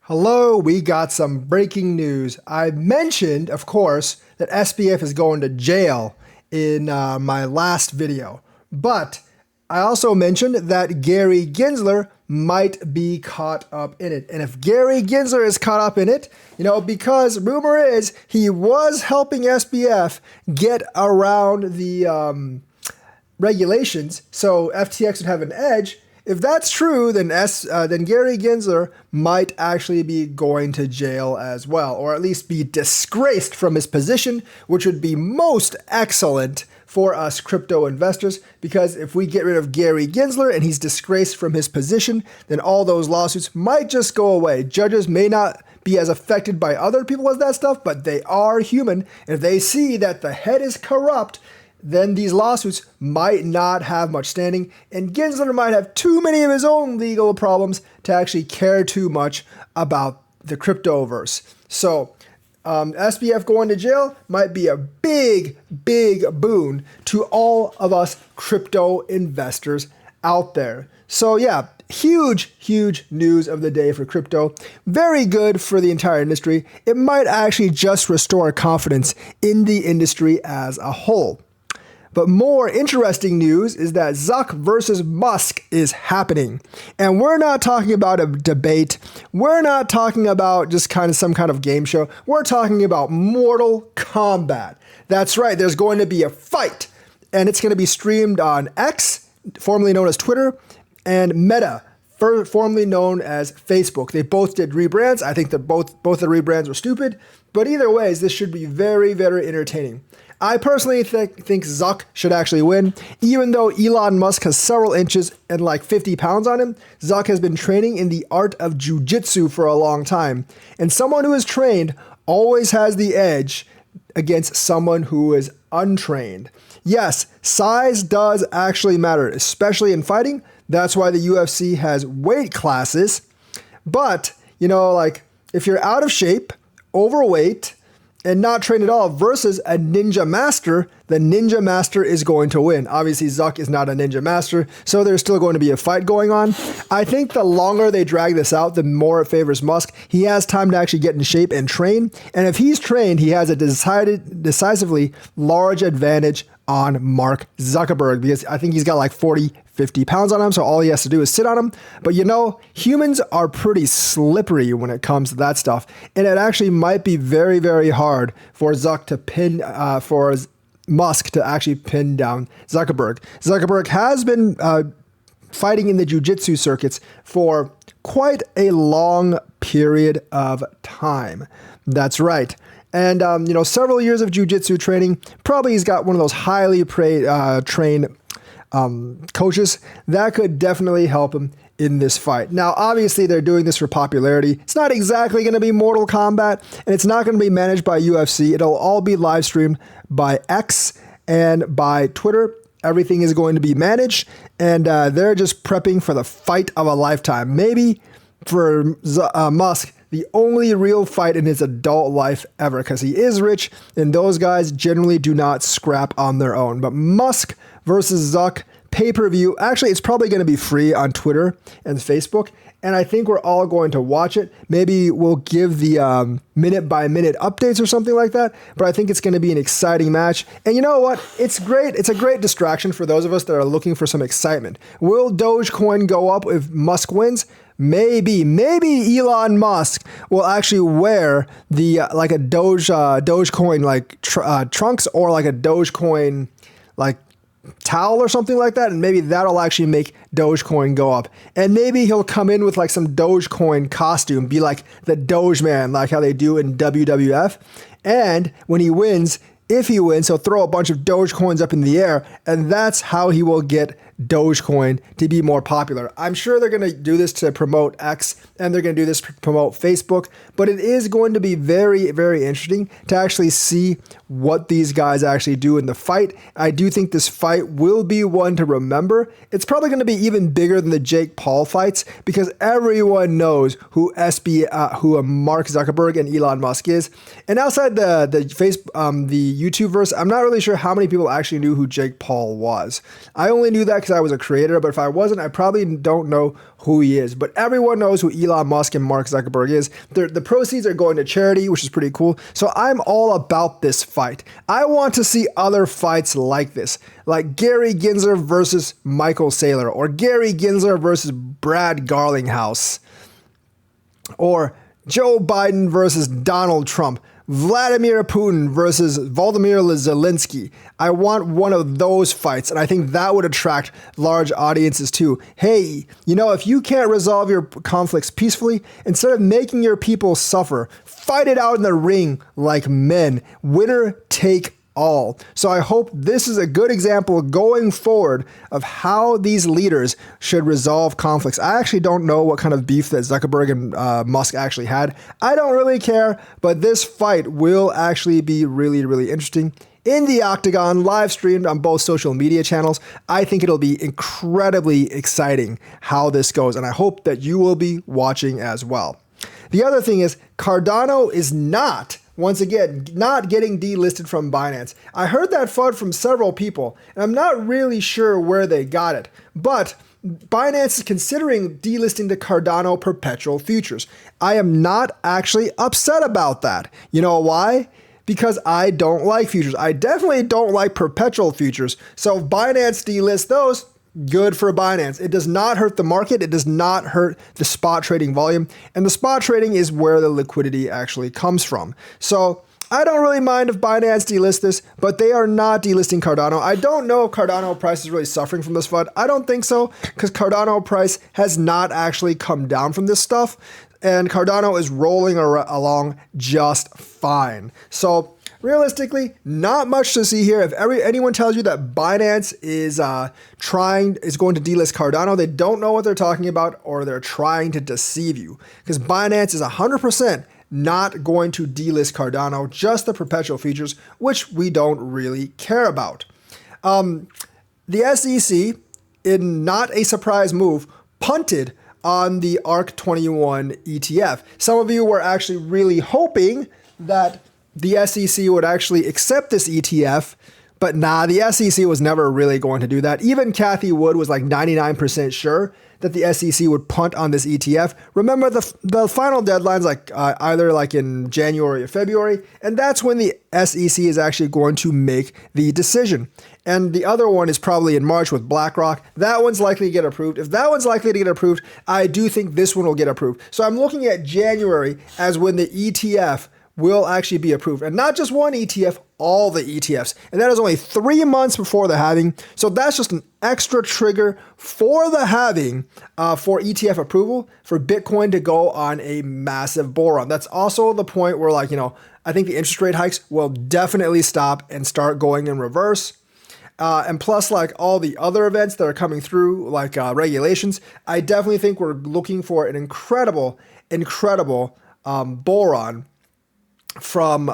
Hello, we got some breaking news. I mentioned, of course, that SBF is going to jail in my last video, but I also mentioned that Gary Gensler might be caught up in it. And if Gary Gensler is caught up in it, because rumor is he was helping SBF get around the regulations, so FTX would have an edge. If that's true, then Gary Gensler might actually be going to jail as well, or at least be disgraced from his position, which would be most excellent for us crypto investors, because if we get rid of Gary Gensler and he's disgraced from his position, then all those lawsuits might just go away. Judges may not be as affected by other people as that stuff, but they are human. And if they see that the head is corrupt, then these lawsuits might not have much standing, and Gensler might have too many of his own legal problems to actually care too much about the cryptoverse. So SBF going to jail might be a big, big boon to all of us crypto investors out there. So yeah, huge, huge news of the day for crypto. Very good for the entire industry. It might actually just restore confidence in the industry as a whole. But more interesting news is that Zuck versus Musk is happening. And we're not talking about a debate. We're not talking about just some kind of game show. We're talking about Mortal Kombat. That's right, there's going to be a fight. And it's going to be streamed on X, formerly known as Twitter, and Meta, formerly known as Facebook. They both did rebrands. I think that both the rebrands were stupid. But either ways, this should be very, very entertaining. I personally think Zuck should actually win. Even though Elon Musk has several inches and like 50 pounds on him, Zuck has been training in the art of jiu-jitsu for a long time. And someone who is trained always has the edge against someone who is untrained. Yes, size does actually matter, especially in fighting. That's why the UFC has weight classes. But, if you're out of shape, overweight, and not trained at all versus a ninja master, the ninja master is going to win. Obviously, Zuck is not a ninja master, so there's still going to be a fight going on. I think the longer they drag this out, the more it favors Musk. He has time to actually get in shape and train. And if he's trained, he has a decisively large advantage on Mark Zuckerberg, because I think he's got like 40, 50 pounds on him, so all he has to do is sit on him. But humans are pretty slippery when it comes to that stuff, and it actually might be very, very hard for Zuck to for Musk to actually pin down Zuckerberg. Zuckerberg has been fighting in the jiu-jitsu circuits for quite a long period of time. That's right. And, several years of jiu-jitsu training. Probably he's got one of those highly trained coaches that could definitely help him in this fight. Now, obviously, they're doing this for popularity. It's not exactly going to be Mortal Kombat, and it's not going to be managed by UFC. It'll all be live streamed by X and by Twitter. Everything is going to be managed, and they're just prepping for the fight of a lifetime. Maybe for Musk, the only real fight in his adult life ever, because he is rich, and those guys generally do not scrap on their own. But Musk versus Zuck, pay-per-view. Actually, it's probably going to be free on Twitter and Facebook, and I think we're all going to watch it. Maybe we'll give the minute-by-minute updates or something like that, but I think it's going to be an exciting match. And you know what? It's great. It's a great distraction for those of us that are looking for some excitement. Will Dogecoin go up if Musk wins? Maybe Elon Musk will actually wear the like a Dogecoin trunks, or like a Dogecoin towel or something like that, and maybe that'll actually make Dogecoin go up. And maybe he'll come in with like some Dogecoin costume, be like the Doge Man, like how they do in WWF. And when he wins, if he wins, he'll throw a bunch of Dogecoins up in the air, and that's how he will get Dogecoin to be more popular. I'm sure they're going to do this to promote X, and they're going to do this to promote Facebook, but it is going to be very, very interesting to actually see what these guys actually do in the fight. I do think this fight will be one to remember. It's probably going to be even bigger than the Jake Paul fights, because everyone knows who Mark Zuckerberg and Elon Musk is. And outside the YouTube verse, I'm not really sure how many people actually knew who Jake Paul was. I only knew that because I was a creator, but if I wasn't, I probably don't know who he is. But everyone knows who Elon Musk and Mark Zuckerberg is. The proceeds are going to charity, which is pretty cool. So I'm all about this fight. I want to see other fights like this, like Gary Gensler versus Michael Saylor, or Gary Gensler versus Brad Garlinghouse, or Joe Biden versus Donald Trump, Vladimir Putin versus Volodymyr Zelensky. I want one of those fights, and I think that would attract large audiences too. Hey, if you can't resolve your conflicts peacefully, instead of making your people suffer, fight it out in the ring like men. Winner take all. So I hope this is a good example going forward of how these leaders should resolve conflicts. I actually don't know what kind of beef that Zuckerberg and Musk actually had. I don't really care, but this fight will actually be really, really interesting. In the Octagon, live streamed on both social media channels. I think it'll be incredibly exciting how this goes, and I hope that you will be watching as well. The other thing is, Cardano is once again, not getting delisted from Binance. I heard that FUD from several people, and I'm not really sure where they got it, but Binance is considering delisting the Cardano perpetual futures. I am not actually upset about that. You know why? Because I don't like futures. I definitely don't like perpetual futures. So if Binance delists those, good for Binance. It does not hurt the market. It does not hurt the spot trading volume. And the spot trading is where the liquidity actually comes from. So I don't really mind if Binance delists this, but they are not delisting Cardano. I don't know if Cardano price is really suffering from this FUD. I don't think so, because Cardano price has not actually come down from this stuff. And Cardano is rolling along just fine. So realistically, not much to see here. If anyone tells you that Binance is going to delist Cardano, they don't know what they're talking about, or they're trying to deceive you. Because Binance is 100% not going to delist Cardano, just the perpetual futures, which we don't really care about. The SEC, in not a surprise move, punted on the ARC21 ETF. Some of you were actually really hoping that the SEC would actually accept this ETF, but nah, the SEC was never really going to do that. Even Cathie Wood was like 99% sure that the SEC would punt on this ETF. Remember, the final deadline's either in January or February, and that's when the SEC is actually going to make the decision. And the other one is probably in March with BlackRock. That one's likely to get approved. If that one's likely to get approved, I do think this one will get approved. So I'm looking at January as when the ETF will actually be approved. And not just one ETF, all the ETFs. And that is only 3 months before the halving. So that's just an extra trigger for the halving for ETF approval for Bitcoin to go on a massive bull run. That's also the point where I think the interest rate hikes will definitely stop and start going in reverse. And plus, all the other events that are coming through, regulations, I definitely think we're looking for an incredible bull run from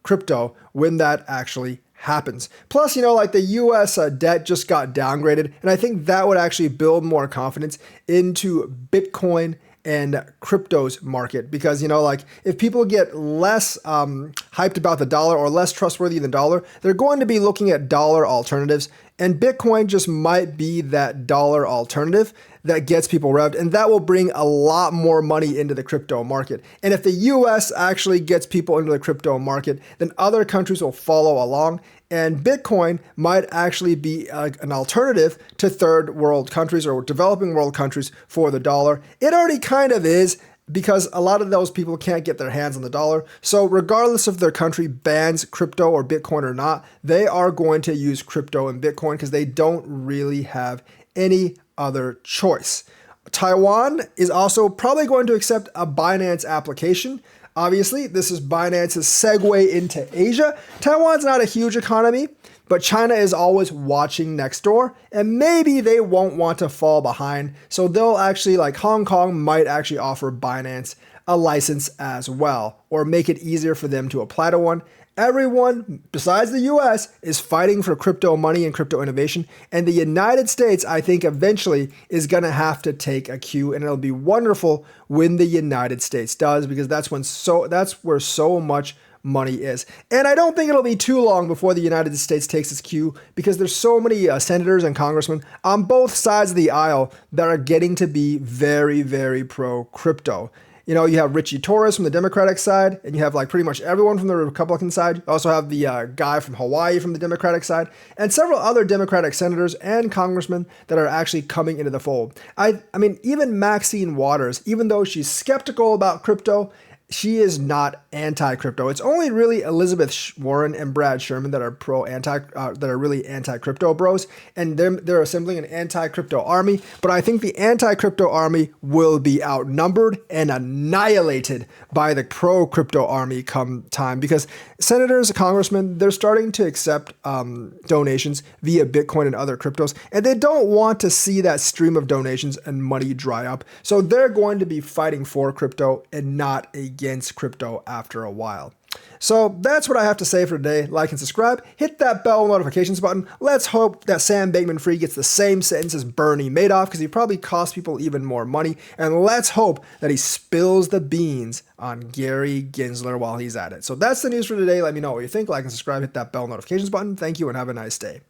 crypto when that actually happens. Plus, the US debt just got downgraded, and I think that would actually build more confidence into Bitcoin and crypto's market, because if people get less hyped about the dollar or less trustworthy than the dollar, they're going to be looking at dollar alternatives, and Bitcoin just might be that dollar alternative that gets people revved, and that will bring a lot more money into the crypto market. And if the US actually gets people into the crypto market, then other countries will follow along, and Bitcoin might actually be an alternative to third world countries or developing world countries for the dollar. It already kind of is, because a lot of those people can't get their hands on the dollar. So regardless if their country bans crypto or Bitcoin or not, they are going to use crypto and Bitcoin because they don't really have any other choice. Taiwan is also probably going to accept a Binance application. Obviously, this is Binance's segue into Asia. Taiwan's not a huge economy, but China is always watching next door, and maybe they won't want to fall behind. So they'll actually, Hong Kong might actually offer Binance a license as well, or make it easier for them to apply to one. Everyone besides the US is fighting for crypto money and crypto innovation, and the United States, I think, eventually is going to have to take a cue, and it'll be wonderful when the United States does, because that's where so much money is. And I don't think it'll be too long before the United States takes its cue, because there's so many senators and congressmen on both sides of the aisle that are getting to be very, very pro crypto. You know, you have Richie Torres from the Democratic side, and you have like pretty much everyone from the Republican side. You also have the guy from Hawaii from the Democratic side, and several other Democratic senators and congressmen that are actually coming into the fold. I mean, even Maxine Waters, even though she's skeptical about crypto, she is not anti-crypto. It's only really Elizabeth Warren and Brad Sherman that are that are really anti-crypto bros, and they're assembling an anti-crypto army. But I think the anti-crypto army will be outnumbered and annihilated by the pro-crypto army come time, because senators, congressmen, they're starting to accept donations via Bitcoin and other cryptos, and they don't want to see that stream of donations and money dry up. So they're going to be fighting for crypto and not against crypto after a while. So that's what I have to say for today. Like and subscribe. Hit that bell notifications button. Let's hope that Sam Bankman-Fried gets the same sentence as Bernie Madoff, because he probably cost people even more money. And let's hope that he spills the beans on Gary Gensler while he's at it. So that's the news for today. Let me know what you think. Like and subscribe. Hit that bell notifications button. Thank you and have a nice day.